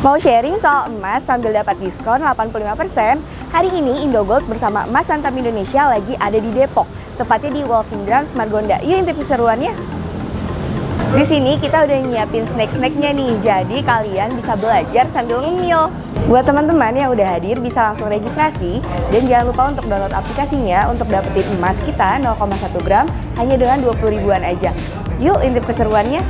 Mau sharing soal emas sambil dapat diskon 85%? Hari ini Indogold bersama Emas Antam Indonesia lagi ada di Depok, tepatnya di Walking Drums Margonda. Yuk intip keseruannya. Di sini kita udah nyiapin snack-snacknya nih, jadi kalian bisa belajar sambil ngemil. Buat teman-teman yang udah hadir bisa langsung registrasi dan jangan lupa untuk download aplikasinya untuk dapetin emas kita 0,1 gram hanya dengan 20 ribuan aja. Yuk intip keseruannya.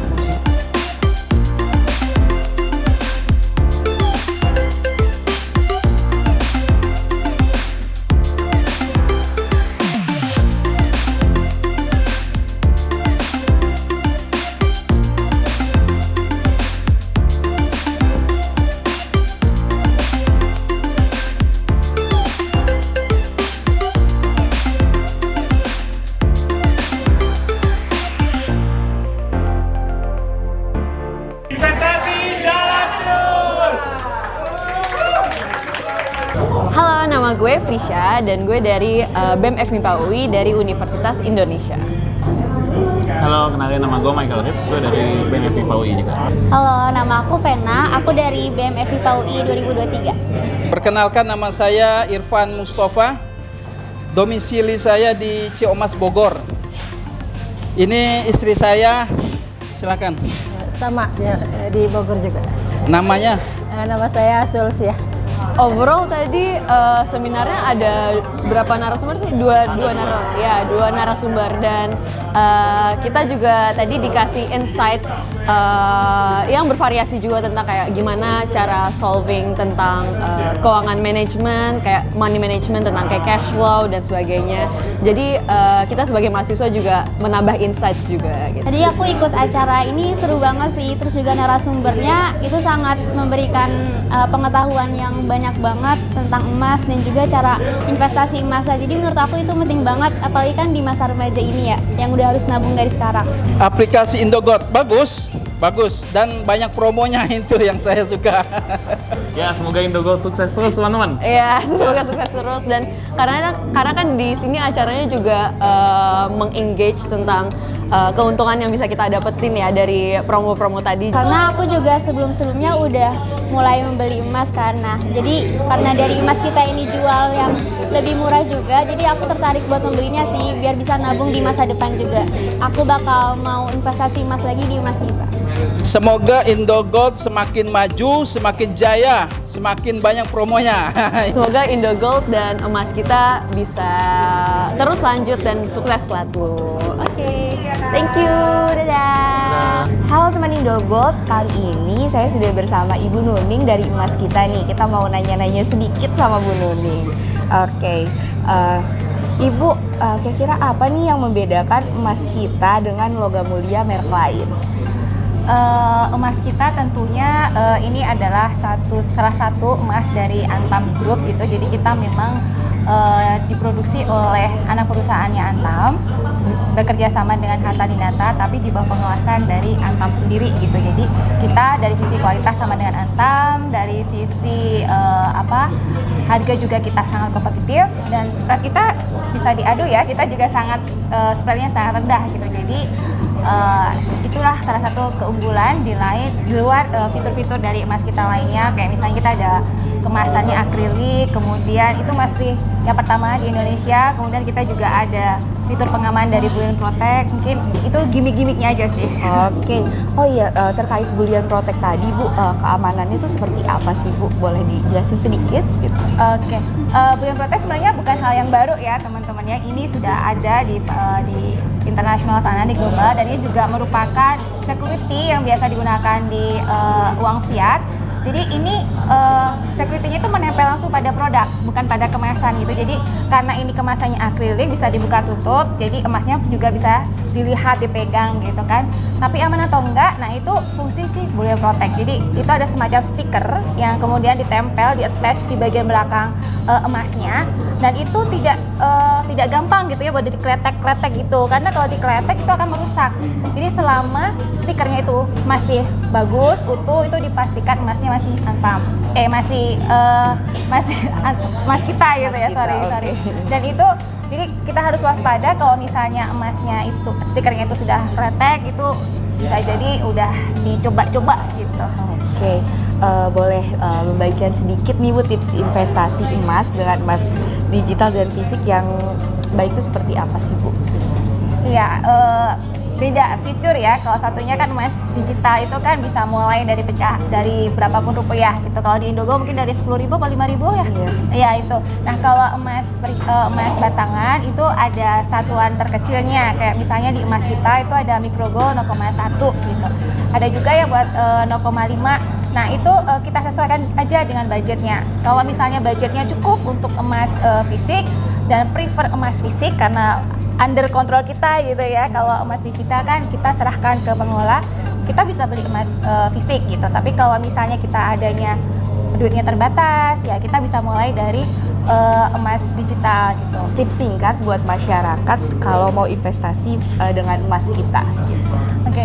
Halo, nama gue Frisha dan gue dari BEM FMIPA UI dari Universitas Indonesia. Halo, kenalin nama gue Michael Hitz, gue dari BEM FMIPA UI juga. Halo, nama aku Vena, aku dari BEM FMIPA UI 2023. Perkenalkan, nama saya Irfan Mustafa, domisili saya di Ciamas, Bogor. Ini istri saya, silakan. Sama ya, di Bogor juga. Namanya? Nama saya Sulsia. Overall tadi seminarnya ada berapa narasumber sih? Dua narasumber dan kita juga tadi dikasih insight yang bervariasi juga tentang kayak gimana cara solving tentang keuangan manajemen, kayak money management, tentang kayak cash flow dan sebagainya. Jadi kita sebagai mahasiswa juga menambah insights juga gitu. Tadi aku ikut acara ini seru banget sih, terus juga narasumbernya itu sangat memberikan pengetahuan yang banyak banget tentang emas dan juga cara investasi emas. Jadi menurut aku itu penting banget, apalagi kan di masa remaja ini ya, yang udah harus nabung dari sekarang. Aplikasi Indogold, bagus dan banyak promonya, itu yang saya suka. Ya, semoga Indogold sukses terus teman-teman. Iya, semoga sukses terus dan karena kan di sini acaranya juga meng-engage tentang keuntungan yang bisa kita dapetin ya dari promo-promo tadi. Karena aku juga sebelumnya udah mulai membeli emas karena karena dari emas kita ini jual yang lebih murah juga, jadi aku tertarik buat membelinya sih biar bisa nabung di masa depan juga. Aku bakal mau investasi emas lagi di emas kita. Semoga Indogold semakin maju, semakin jaya, semakin banyak promonya. Semoga Indogold dan emas kita bisa terus lanjut dan sukses selalu. Oke, thank you, dadah. Halo teman Indogold, kali ini saya sudah bersama Ibu Nuning dari emas kita nih. Kita mau nanya-nanya sedikit sama Bu Nuning. Oke, Ibu, kira-kira apa nih yang membedakan emas kita dengan logam mulia merek lain? Emas kita tentunya ini adalah salah satu emas dari Antam Group gitu. Jadi kita memang diproduksi oleh anak perusahaannya Antam, bekerja sama dengan Harta Dinata, tapi di bawah pengawasan dari Antam sendiri gitu. Jadi kita dari sisi kualitas sama dengan Antam, dari sisi harga juga kita sangat kompetitif dan spread kita bisa diadu ya. Kita juga spreadnya sangat rendah gitu. Jadi itulah salah satu keunggulan di luar fitur-fitur dari emas kita lainnya, kayak misalnya kita ada kemasannya akrilik, kemudian itu masih yang pertama di Indonesia, kemudian kita juga ada fitur pengaman dari Bullion Protect. Mungkin itu gimmick-gimmicknya aja sih. Oke. Oh iya, terkait Bullion Protect tadi Bu, keamanannya itu seperti apa sih Bu? Boleh dijelasin sedikit gitu? Oke. Bullion Protect sebenarnya bukan hal yang baru ya teman-temannya. Ini sudah ada di internasional sana, di global, dan ini juga merupakan security yang biasa digunakan di uang fiat. Jadi ini security-nya itu menempel langsung pada produk, bukan pada kemasan gitu. Jadi karena ini kemasannya akrilik bisa dibuka tutup, jadi emasnya juga bisa dilihat, dipegang gitu kan. Tapi aman atau enggak, nah itu fungsi si Bullion Protect. Jadi itu ada semacam stiker yang kemudian ditempel, di-attach di bagian belakang emasnya, dan itu tidak gampang gitu ya buat dikletek-kletek gitu, karena kalau dikletek itu akan merusak. Jadi selama stikernya itu masih bagus, utuh, itu dipastikan emasnya masih Antam, masih emas kita gitu ya, sorry. Dan itu jadi kita harus waspada kalau misalnya emasnya itu stikernya itu sudah retek, itu bisa jadi udah dicoba-coba gitu. Oke, boleh membagikan sedikit nih Bu tips investasi emas dengan emas digital dan fisik yang baik itu seperti apa sih Bu? Iya, beda fitur ya. Kalau satunya kan emas digital itu kan bisa mulai dari pecah dari berapapun rupiah gitu. Kalau di Indogo mungkin dari 10.000 atau 5.000 ya. Iya itu. Nah kalau emas batangan itu ada satuan terkecilnya. Kayak misalnya di emas kita itu ada mikrogo 0,1 gitu. Ada juga ya buat 0,5. Nah itu kita sesuaikan aja dengan budgetnya. Kalau misalnya budgetnya cukup untuk emas fisik dan prefer emas fisik karena under kontrol kita gitu ya. Kalau emas digital kan kita serahkan ke pengelola, kita bisa beli emas fisik gitu. Tapi kalau misalnya kita adanya duitnya terbatas, ya kita bisa mulai dari emas digital gitu. Tips singkat buat masyarakat kalau mau investasi dengan emas kita. Oke,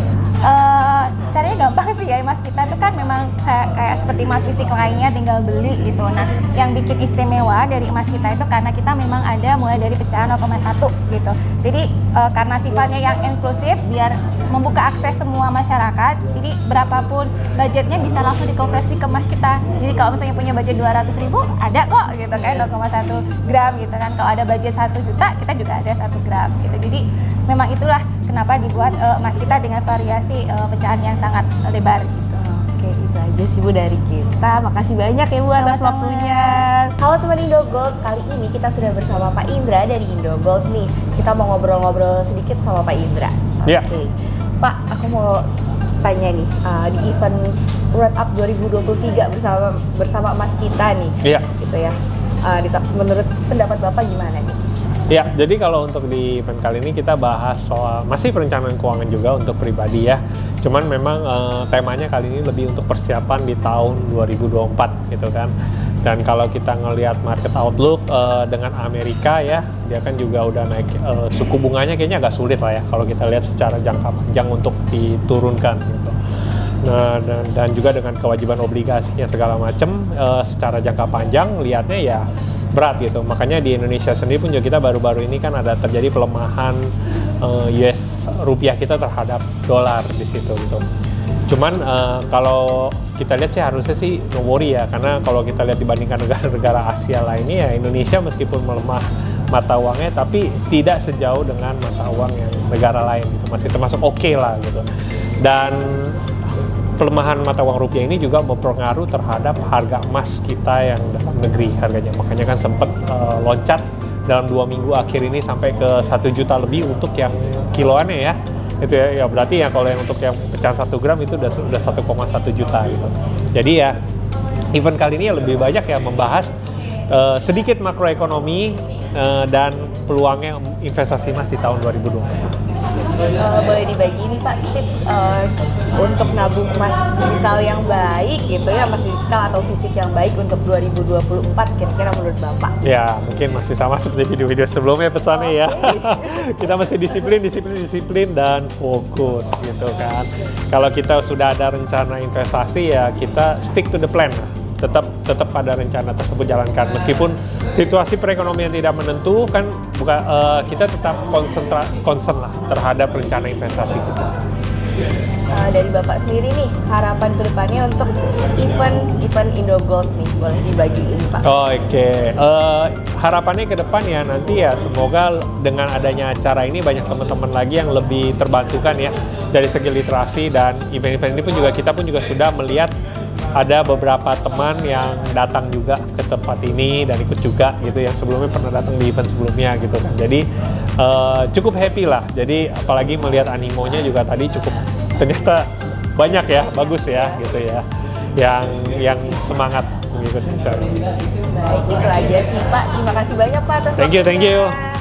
caranya gampang sih ya. Emas kita tuh kan memang kayak seperti emas fisik lainnya, tinggal beli gitu. Nah, yang bikin istimewa dari emas kita itu karena kita memang ada mulai dari pecahan 0,1 gitu. Jadi karena sifatnya yang inklusif, biar membuka akses semua masyarakat. Jadi berapapun budgetnya bisa langsung dikonversi ke emas kita. Jadi kalau misalnya punya budget 200.000, ada kok gitu kan 0,1 gram gitu kan. Kalau ada budget 1 juta, kita juga ada 1 gram gitu. Jadi memang itulah kenapa dibuat emas kita dengan variasi pecahan yang sangat lebar gitu. Oke, itu aja sih Bu dari kita. Makasih banyak ya Bu atas Sama-sama. waktunya. Halo teman Indogold, kali ini kita sudah bersama Pak Indra dari Indogold nih. Kita mau ngobrol-ngobrol sedikit sama Pak Indra. Iya. Oke. Pak, aku mau tanya nih, di event World Up 2023 bersama emas kita nih. Iya. Gitu ya. Menurut pendapat Bapak gimana nih? Ya, jadi kalau untuk di event kali ini kita bahas soal masih perencanaan keuangan juga untuk pribadi ya. Cuman memang temanya kali ini lebih untuk persiapan di tahun 2024 gitu kan. Dan kalau kita ngelihat market outlook dengan Amerika ya, dia kan juga udah naik suku bunganya kayaknya agak sulit lah ya kalau kita lihat secara jangka panjang untuk diturunkan gitu. Nah, dan juga dengan kewajiban obligasinya segala macam secara jangka panjang lihatnya ya berat gitu. Makanya di Indonesia sendiri pun juga kita baru-baru ini kan ada terjadi pelemahan US rupiah kita terhadap dolar di situ gitu. Cuman kalau kita lihat sih harusnya sih no worry ya, karena kalau kita lihat dibandingkan negara-negara Asia lainnya ya Indonesia meskipun melemah mata uangnya tapi tidak sejauh dengan mata uang yang negara lain gitu. Masih termasuk oke lah gitu. Dan pelemahan mata uang rupiah ini juga berpengaruh terhadap harga emas kita yang dalam negeri harganya. Makanya kan sempat loncat dalam 2 minggu akhir ini sampai ke 1 juta lebih untuk yang kiloannya ya. Itu ya berarti ya kalau yang untuk yang pecahan 1 gram itu udah 1,1 juta gitu. Jadi ya event kali ini lebih banyak ya membahas sedikit makroekonomi dan peluangnya investasi emas di tahun 2024. Boleh dibagi nih Pak tips untuk nabung emas digital yang baik gitu ya, emas digital atau fisik yang baik untuk 2024 kira-kira menurut Bapak? Ya mungkin masih sama seperti video-video sebelumnya pesannya ya. Kita mesti disiplin dan fokus gitu kan. Kalau kita sudah ada rencana investasi ya kita stick to the plan lah. Tetap pada rencana tersebut jalankan meskipun situasi perekonomian tidak menentu kan kita tetap concern lah terhadap rencana investasi kita. Dari Bapak sendiri nih harapan kedepannya untuk event Indogold nih boleh dibagiin Pak? Oke. Harapannya ke depan ya nanti ya semoga dengan adanya acara ini banyak teman-teman lagi yang lebih terbantukan ya dari segi literasi, dan event-event ini pun juga kita pun juga sudah melihat ada beberapa teman yang datang juga ke tempat ini dan ikut juga gitu yang sebelumnya pernah datang di event sebelumnya gitu kan. Jadi cukup happy lah. Jadi apalagi melihat animonya juga tadi cukup ternyata banyak ya, bagus ya gitu ya. Yang semangat mengikuti acara. Baik, itu aja sih Pak. Terima kasih banyak Pak atas Thank you. waktunya.